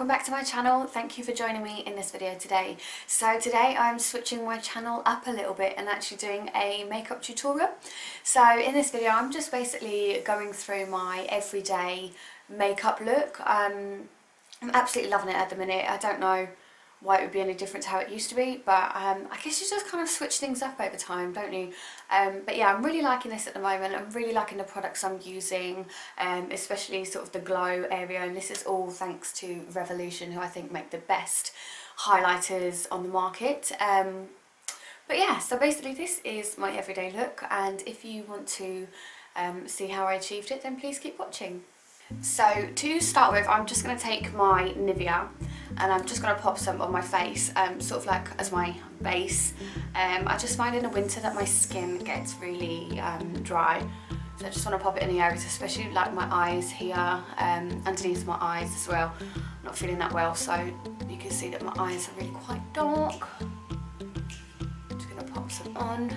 welcome back to my channel. Thank you for joining me in this video today. So today I'm switching my channel up a little bit and actually doing a makeup tutorial. So in this video I'm just basically going through my everyday makeup look. I'm absolutely loving it at the minute. I don't know why it would be any different to how it used to be, but I guess you just kind of switch things up over time, don't you? But yeah, I'm really liking this at the moment. I'm really liking the products I'm using, especially sort of the glow area, and this is all thanks to Revolution, who I think make the best highlighters on the market. But yeah, so basically this is my everyday look, and if you want to see how I achieved it, then please keep watching. So to start with, I'm just going to take my Nivea and I'm just going to pop some on my face, sort of like as my base. I just find in the winter that my skin gets really dry, so I just want to pop it in the areas, especially like my eyes here, underneath my eyes as well. I'm not feeling that well, so you can see that my eyes are really quite dark. Just going to pop some on.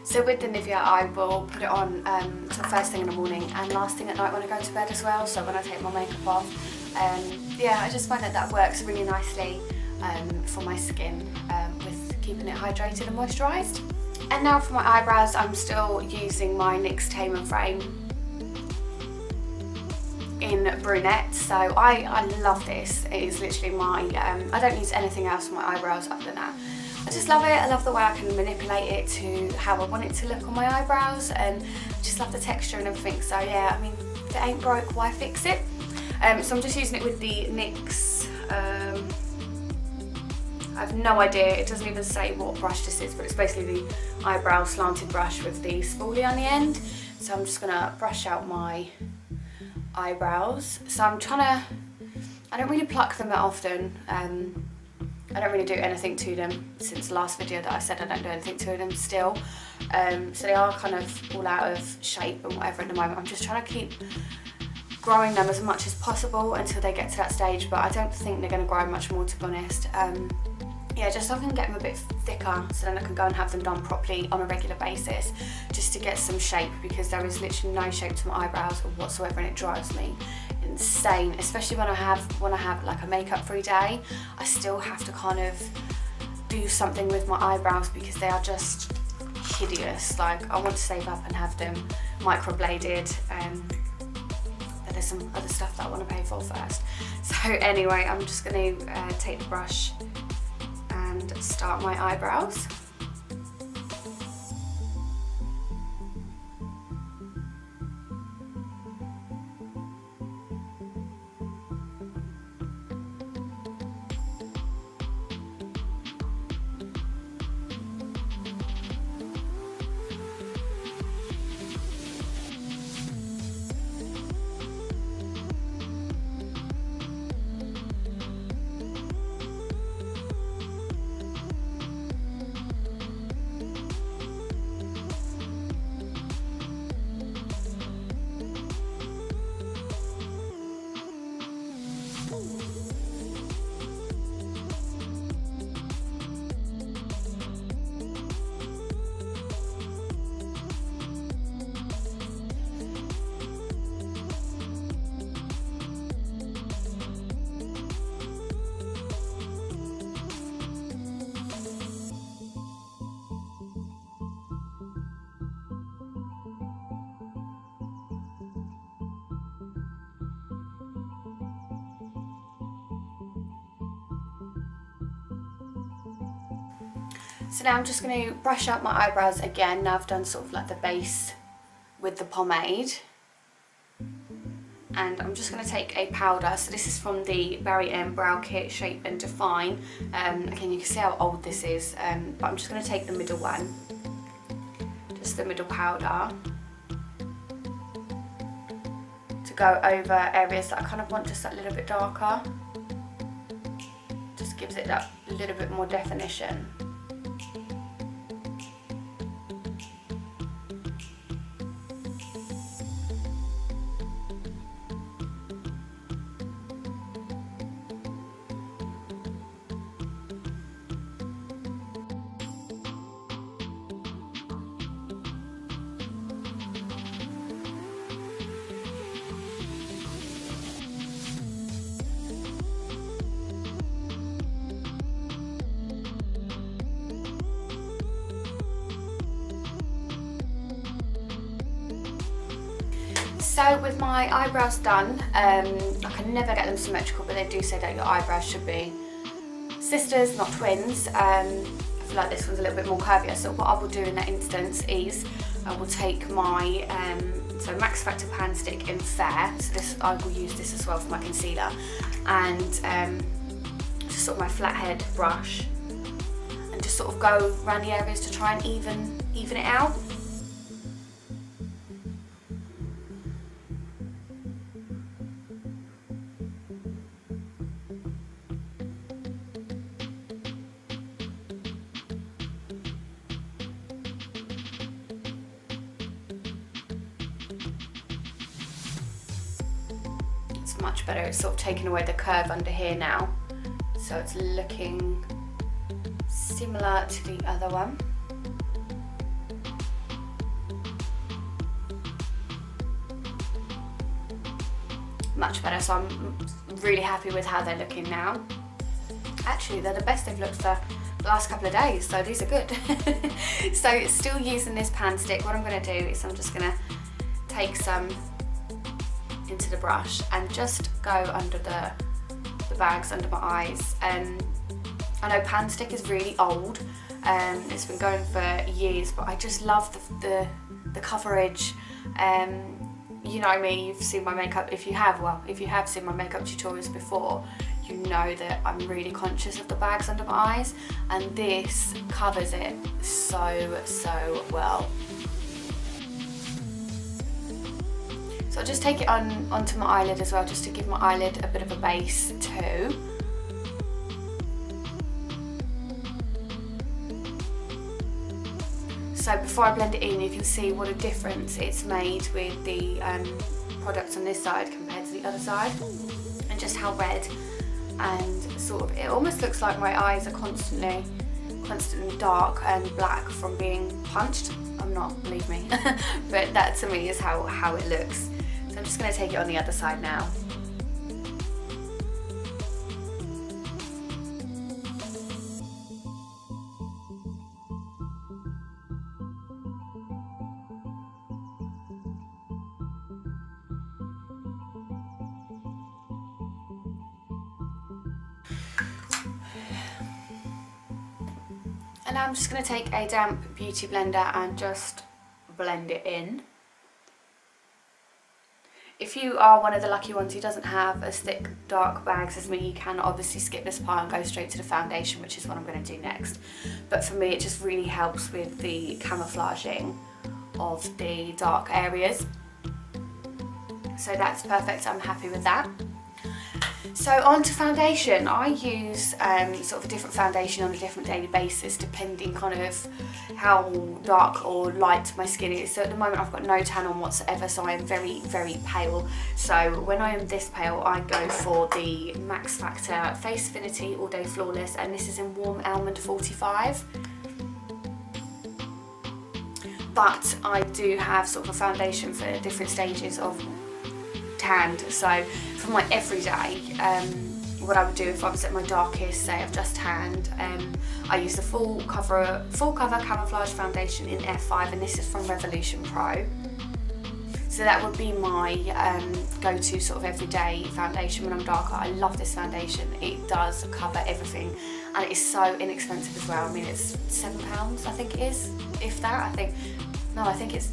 So with the Nivea I will put it on sort of first thing in the morning and last thing at night when I go to bed as well, so when I take my makeup off. Yeah, I just find that that works really nicely for my skin with keeping it hydrated and moisturised. And now for my eyebrows, I'm still using my NYX Tame and Frame in brunette, so I love this. It is literally my, I don't use anything else for my eyebrows other than that. I just love it. I love the way I can manipulate it to how I want it to look on my eyebrows, and just love the texture and everything. So yeah, I mean, if it ain't broke, why fix it? So I'm just using it with the NYX, I have no idea, it doesn't even say what brush this is, but it's basically the eyebrow slanted brush with the spoolie on the end. So I'm just gonna brush out my eyebrows. So I'm trying to, I don't really pluck them that often. I don't really do anything to them since the last video that I said I don't do anything to them still. So they are kind of all out of shape and whatever at the moment. I'm just trying to keep growing them as much as possible until they get to that stage, but I don't think they're going to grow much more, to be honest. Yeah, just so I can get them a bit thicker, so then I can go and have them done properly on a regular basis, just to get some shape, because there is literally no shape to my eyebrows whatsoever, and it drives me insane, especially when I have like a makeup free day. I still have to kind of do something with my eyebrows because they are just hideous. Like, I want to save up and have them microbladed, but there's some other stuff that I want to pay for first. So anyway, I'm just going to take the brush and start my eyebrows. So now I'm just going to brush up my eyebrows again. Now I've done sort of like the base with the pomade. And I'm just going to take a powder. So this is from the Barry M Brow Kit Shape and Define. Again, you can see how old this is, but I'm just going to take the middle one. Just the middle powder. To go over areas that I kind of want just a little bit darker. Just gives it that little bit more definition. So with my eyebrows done, I can never get them symmetrical, but they do say that your eyebrows should be sisters, not twins. I feel like this one's a little bit more curvier, so what I will do in that instance is I will take my so Max Factor Pan Stick in Fair, so this, I will use this as well for my concealer, and just sort of my flathead brush, and just sort of go around the areas to try and even it out. Much better. It's sort of taken away the curve under here now, so it's looking similar to the other one. Much better, so I'm really happy with how they're looking now. Actually, they're the best they've looked for the last couple of days, so these are good. So still using this pan stick, what I'm going to do is I'm just going to take some into the brush and just go under the bags under my eyes. I know pan stick is really old, it's been going for years, but I just love the coverage. You know me, you've seen my makeup, if you have seen my makeup tutorials before, you know that I'm really conscious of the bags under my eyes, and this covers it so well. So I'll just take it onto my eyelid as well, just to give my eyelid a bit of a base too. So before I blend it in, you can see what a difference it's made with the products on this side compared to the other side, and just how red and sort of, it almost looks like my eyes are constantly dark and black from being punched. I'm not, believe me, but that to me is how it looks. So I'm just going to take it on the other side now. And now I'm just going to take a damp beauty blender and just blend it in. If you are one of the lucky ones who doesn't have as thick dark bags as me, you can obviously skip this part and go straight to the foundation, which is what I'm going to do next. But for me, it just really helps with the camouflaging of the dark areas. So that's perfect, I'm happy with that. So on to foundation. I use sort of a different foundation on a different daily basis, depending kind of how dark or light my skin is. So at the moment I've got no tan on whatsoever, so I am very, very pale. So when I am this pale, I go for the Max Factor Face Affinity All Day Flawless, and this is in Warm Almond 45. But I do have sort of a foundation for different stages of tanned. So for my everyday, what I would do if I was at my darkest, say I've just tanned, I use the full cover camouflage foundation in F5, and this is from Revolution Pro. So that would be my go-to sort of everyday foundation when I'm darker. I love this foundation. It does cover everything, and it is so inexpensive as well. I mean, it's £7, I think it is, if that. I think it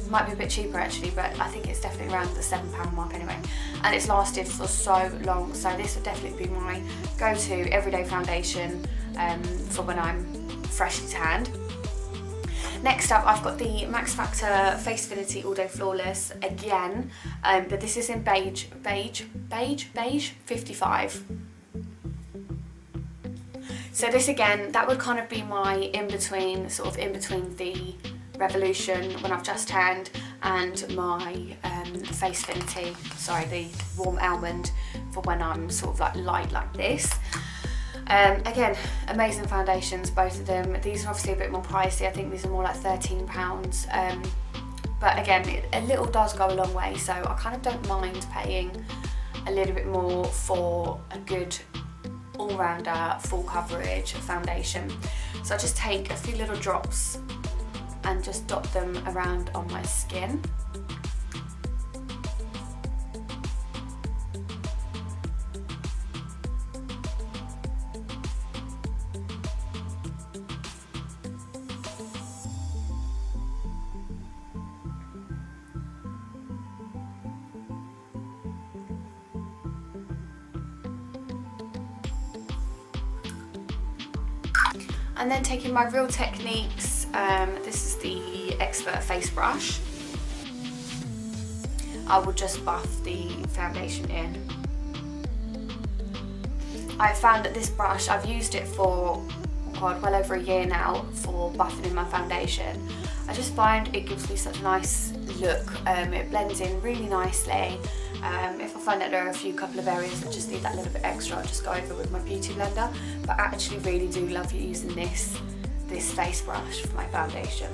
might be a bit cheaper actually, but I think it's definitely around the £7 mark anyway, and it's lasted for so long. So this would definitely be my go-to everyday foundation for when I'm freshly tanned. Next up, I've got the Max Factor Face Affinity All Day Flawless again, but this is in beige 55. So this again, that would kind of be my in-between, sort of in between the Revolution when I've just tanned and my Face Affinity, sorry, the Warm Almond for when I'm sort of like light like this. Again, amazing foundations, both of them. These are obviously a bit more pricey. I think these are more like £13. But again, a little does go a long way, so I kind of don't mind paying a little bit more for a good all-rounder, full coverage foundation. So I just take a few little drops and just dot them around on my skin. And then taking my Real Techniques, this is the Expert Face Brush, I will just buff the foundation in. I found that this brush, I've used it for, God, well over a year now for buffing in my foundation. I just find it gives me such a nice look. It blends in really nicely. If I find that there are a couple of areas that just need that little bit extra, I'll just go over with my beauty blender. But I actually really do love using this face brush for my foundation.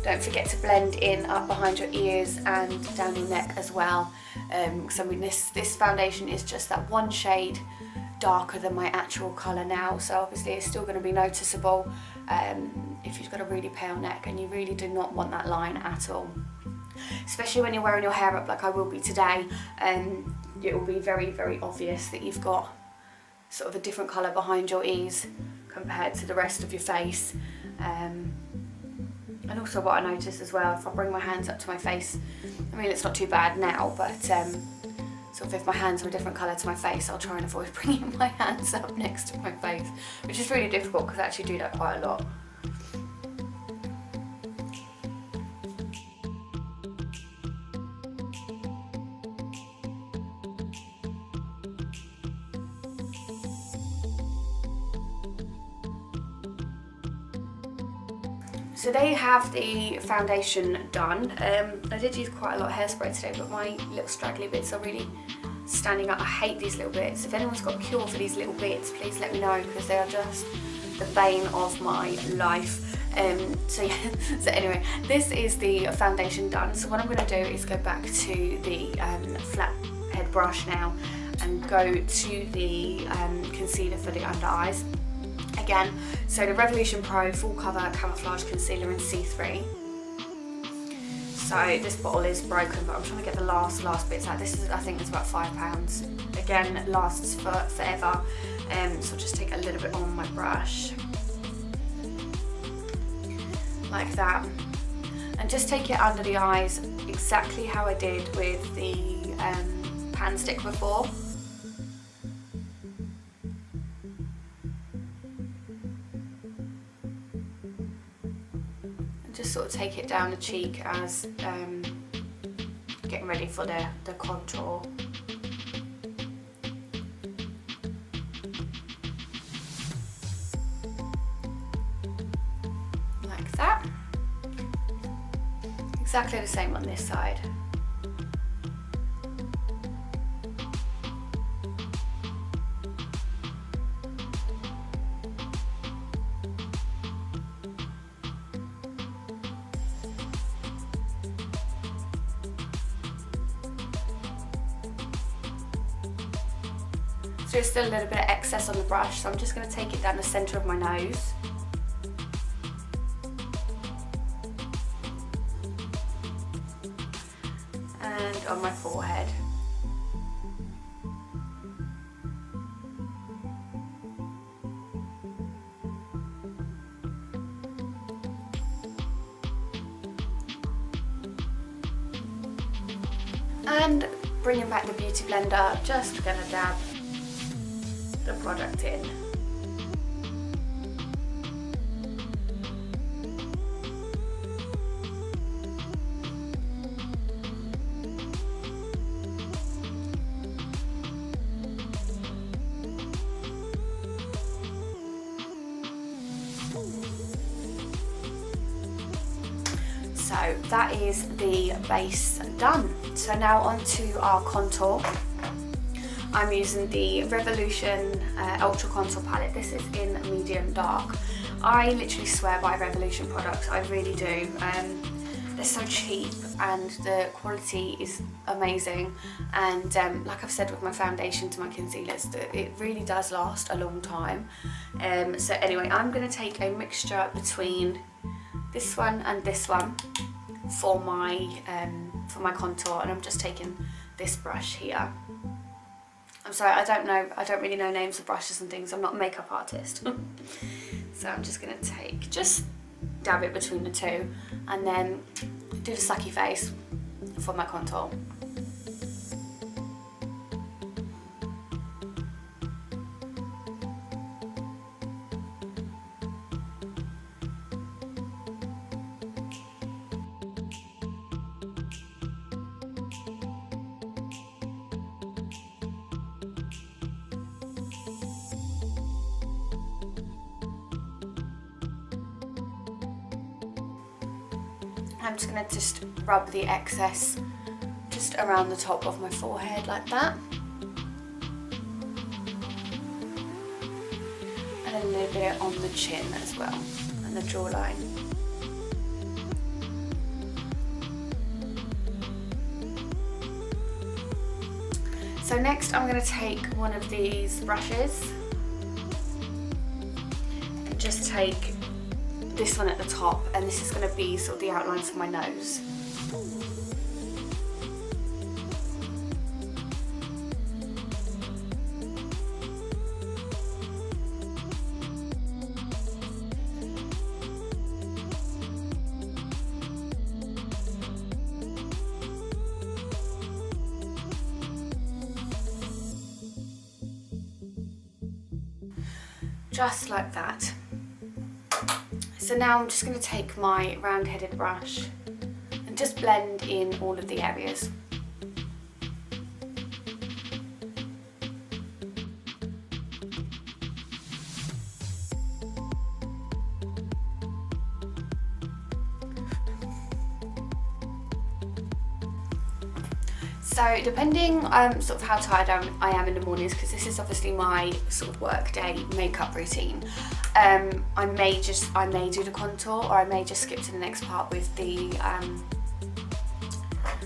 Don't forget to blend in up behind your ears and down your neck as well. Because I mean this foundation is just that one shade darker than my actual colour now, so obviously it's still going to be noticeable if you've got a really pale neck, and you really do not want that line at all. Especially when you're wearing your hair up like I will be today, it will be very, very obvious that you've got sort of a different colour behind your ears compared to the rest of your face. And also what I notice as well, if I bring my hands up to my face, I mean it's not too bad now, but sort of if my hands are a different colour to my face, I'll try and avoid bringing my hands up next to my face, which is really difficult because I actually do that quite a lot. So there you have the foundation done. I did use quite a lot of hairspray today, but my little straggly bits are really standing up. I hate these little bits. If anyone's got a cure for these little bits, please let me know, because they are just the bane of my life. So yeah, so anyway, this is the foundation done. So what I'm going to do is go back to the flat head brush now and go to the concealer for the under eyes. Again, so the Revolution Pro Full Cover Camouflage Concealer in C3. So this bottle is broken, but I'm trying to get the last bits out. This is, I think it's about £5. Again, it lasts forever. So I'll just take a little bit on my brush. Like that. And just take it under the eyes exactly how I did with the pan stick before. Just sort of take it down the cheek as getting ready for the contour. Like that. Exactly the same on this side. So there's still a little bit of excess on the brush, so I'm just going to take it down the centre of my nose. And on my forehead. And bringing back the beauty blender, just going to dab the product in. So that is the base done. So now on to our contour. I'm using the Revolution Ultra Contour Palette. This is in medium dark. I literally swear by Revolution products, I really do. They're so cheap and the quality is amazing, and like I've said with my foundations and my concealers, it really does last a long time. So anyway, I'm going to take a mixture between this one and this one for my contour, and I'm just taking this brush here. I'm sorry, I don't really know names of brushes and things. I'm not a makeup artist. So I'm just going to just dab it between the two and then do the sucky face for my contour. I'm just going to just rub the excess just around the top of my forehead like that. And a little bit on the chin as well, and the jawline. So next I'm going to take one of these brushes and just take this one at the top, and this is going to be sort of the outlines for my nose. Just like that. So now I'm just going to take my round-headed brush and just blend in all of the areas. So depending sort of how tired I am in the mornings, because this is obviously my sort of work day makeup routine, I may do the contour, or I may just skip to the next part with the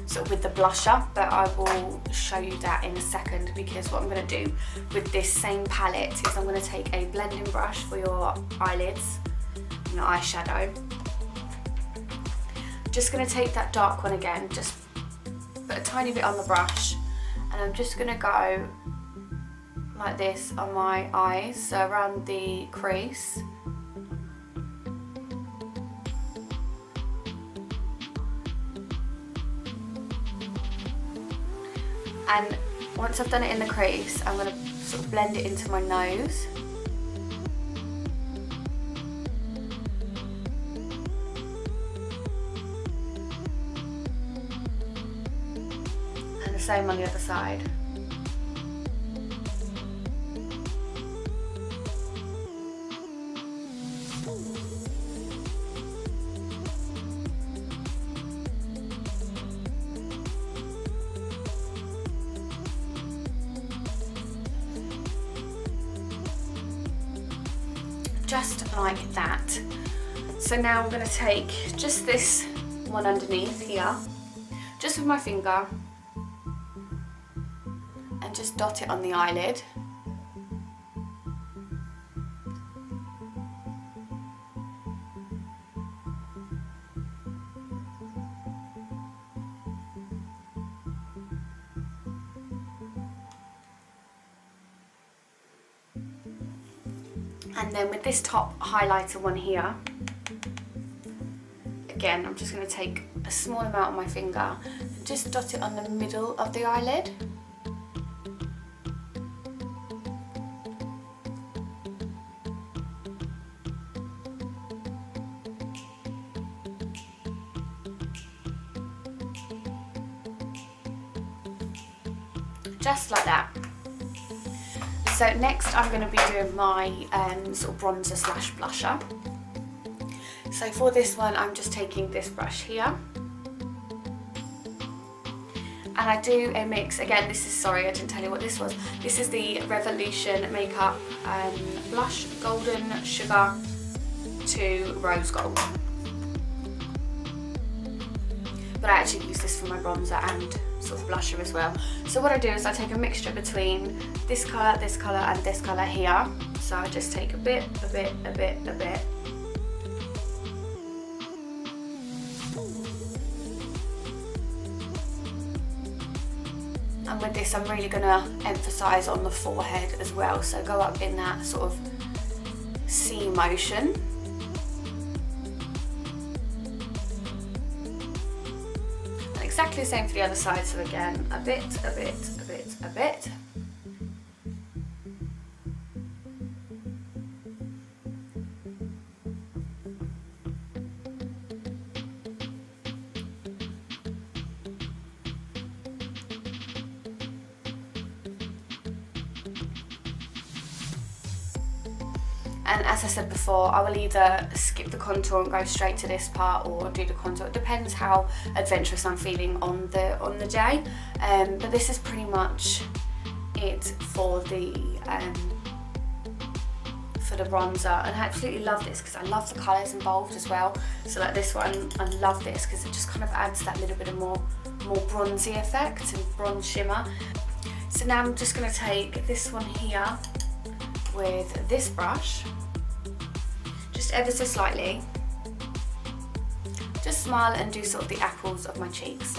sort of with the blusher, but I will show you that in a second, because what I'm going to do with this same palette is I'm going to take a blending brush for your eyelids and your eyeshadow. Just going to take that dark one again, just put a tiny bit on the brush, and I'm just going to go like this on my eyes, so around the crease. And once I've done it in the crease, I'm going to sort of blend it into my nose. And the same on the other side. Just like that. So now I'm going to take just this one underneath here, just with my finger, and just dot it on the eyelid. And then with this top highlighter one here, again, I'm just going to take a small amount on my finger and just dot it on the middle of the eyelid. Just like that. So next I'm going to be doing my sort of bronzer slash blusher. So for this one I'm just taking this brush here. And I do a mix, again this is, sorry I didn't tell you what this was. This is the Revolution Makeup Blush Golden Sugar to Rose Gold. But I actually use this for my bronzer and sort of blusher as well. So what I do is I take a mixture between this colour and this colour here. So I just take a bit. And with this I'm really going to emphasise on the forehead as well. So go up in that sort of C motion. Exactly the same for the other side, so again, a bit. And as I said before, I will either skip the contour and go straight to this part, or do the contour. It depends how adventurous I'm feeling on the day. But this is pretty much it for the bronzer, and I absolutely love this because I love the colours involved as well. So like this one, I love this because it just kind of adds that little bit of more bronzy effect and bronze shimmer. So now I'm just going to take this one here with this brush, just ever so slightly, just smile and do sort of the apples of my cheeks.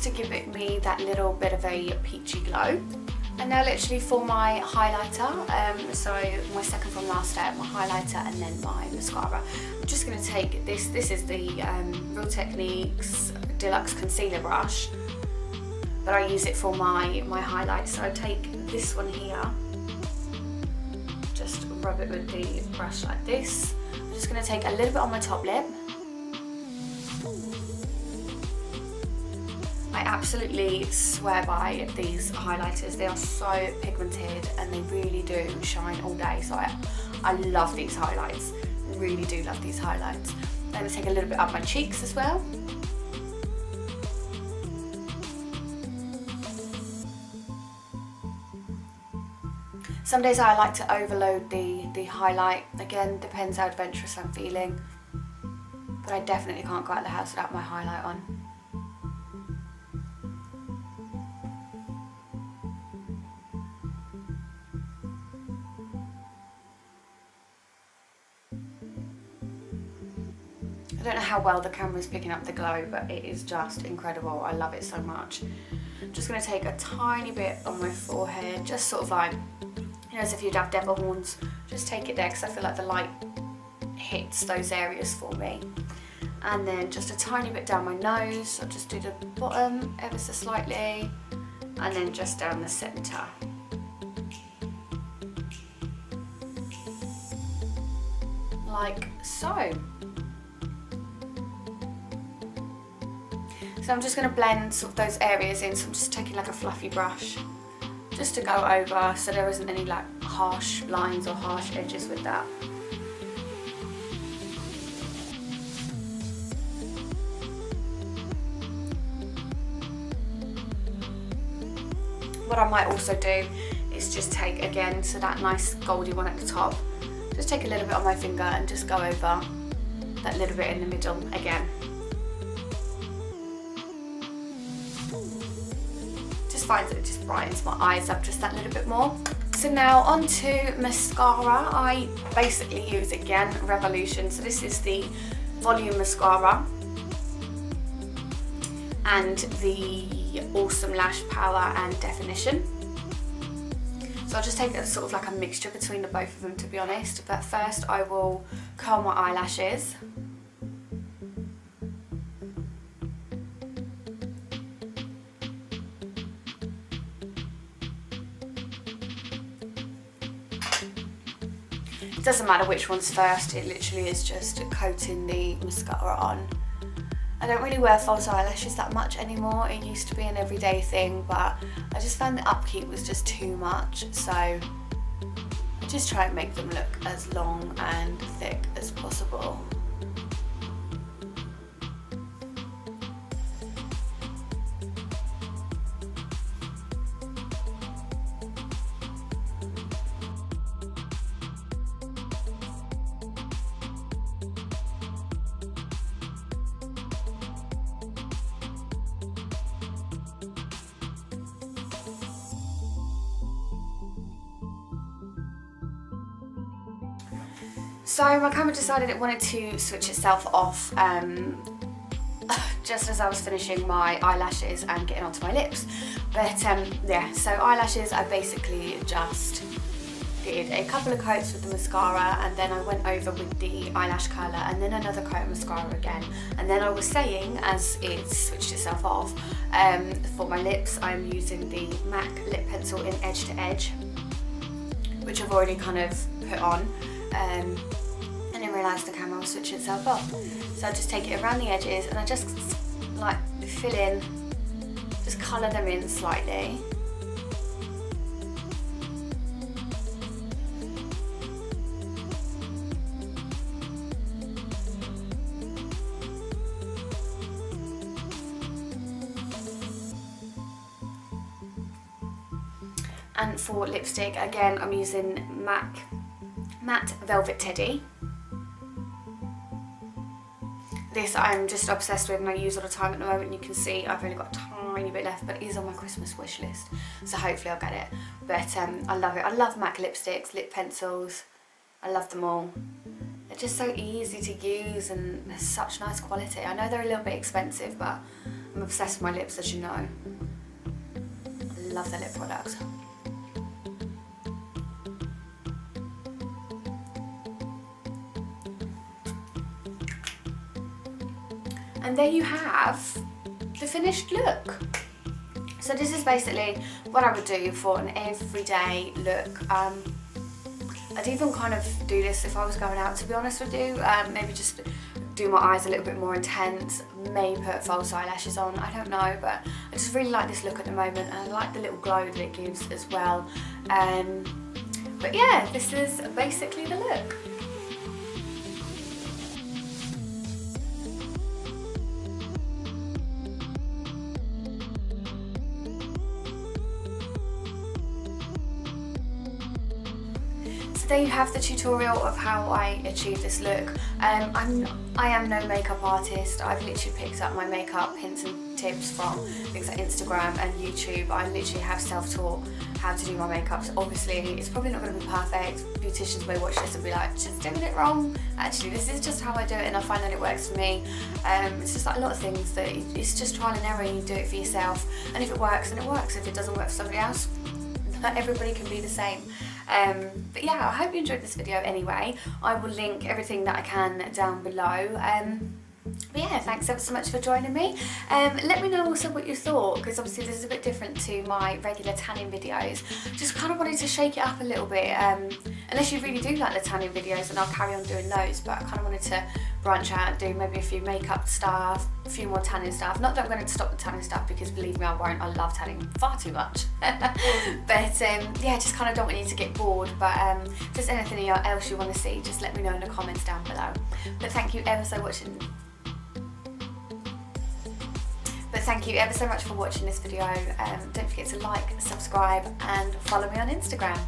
To give it me that little bit of a peachy glow. And now literally for my highlighter, so my second from last step, my highlighter and then my mascara, I'm just going to take this is the Real Techniques Deluxe Concealer Brush, but I use it for my highlight. So I take this one here, just rub it with the brush like this. I'm just going to take a little bit on my top lip. I absolutely swear by these highlighters. They are so pigmented and they really do shine all day. So I love these highlights. Really do love these highlights. I'm going to take a little bit up my cheeks as well. Some days I like to overload the highlight. Again, depends how adventurous I'm feeling. But I definitely can't go out of the house without my highlight on. I don't know how well the camera's picking up the glow, but it is just incredible. I love it so much. I'm just going to take a tiny bit on my forehead, just sort of like, you know, as if you'd have devil horns. Just take it there because I feel like the light hits those areas for me. And then just a tiny bit down my nose. I'll just do the bottom ever so slightly, and then just down the centre. Like so. So I'm just going to blend sort of those areas in, so I'm just taking like a fluffy brush just to go over so there isn't any like harsh lines or harsh edges with that. What I might also do is just take, again, so that nice goldy one at the top, just take a little bit on my finger and just go over that little bit in the middle again. Finds that it just brightens my eyes up just that little bit more. So now on to mascara. I basically use, again, Revolution. So this is the Volume Mascara and the Awesome Lash Power and Definition. So I'll just take a sort of like a mixture between the both of them, to be honest. But first I will curl my eyelashes. It doesn't matter which one's first, it literally is just coating the mascara on. I don't really wear false eyelashes that much anymore. It used to be an everyday thing, but I just found the upkeep was just too much, so I just try and make them look as long and thick as possible. So my camera decided it wanted to switch itself off just as I was finishing my eyelashes and getting onto my lips. But yeah, so eyelashes, I basically just did a couple of coats with the mascara, and then I went over with the eyelash curler and then another coat of mascara again. And then I was saying, as it switched itself off, for my lips I'm using the MAC lip pencil in Edge to Edge, which I've already kind of put on. And and then realised the camera was switching itself off. So I just take it around the edges and I just like fill in, just colour them in slightly. And for lipstick, again, I'm using Matte Velvet Teddy. This I'm just obsessed with and I use all the time at the moment. You can see I've only got a tiny bit left, but it is on my Christmas wish list, so hopefully I'll get it. But I love it. I love MAC lipsticks, lip pencils. I love them all. They're just so easy to use and they're such nice quality. I know they're a little bit expensive, but I'm obsessed with my lips, as you know. I love the lip products. And there you have the finished look. So this is basically what I would do for an everyday look. I'd even kind of do this if I was going out, to be honest with you. Maybe just do my eyes a little bit more intense, maybe put false eyelashes on, I don't know, but I just really like this look at the moment and I like the little glow that it gives as well. But yeah, this is basically the look. There you have the tutorial of how I achieve this look. I am no makeup artist. I've literally picked up my makeup hints and tips from things like Instagram and YouTube. I literally have self-taught how to do my makeup. So obviously it's probably not going to be perfect. Beauticians may watch this and be like, just doing it wrong. Actually, this is just how I do it and I find that it works for me. It's just like a lot of things that it's just trial and error and you do it for yourself. And if it works, then it works. If it doesn't work for somebody else, not everybody can be the same. But yeah, I hope you enjoyed this video anyway. I will link everything that I can down below. But yeah, thanks ever so much for joining me. Let me know also what you thought, because obviously this is a bit different to my regular tanning videos. Just kind of wanted to shake it up a little bit. Unless you really do like the tanning videos, and I'll carry on doing those, but I kind of wanted to branch out and do maybe a few makeup stuff, a few more tanning stuff. Not that I'm going to stop the tanning stuff, because believe me, I won't. I love tanning far too much. But yeah, just kind of don't want you to get bored. But if there's anything else you want to see, just let me know in the comments down below. But thank you ever so much. Thank you ever so much for watching this video. Don't forget to like, subscribe and follow me on Instagram.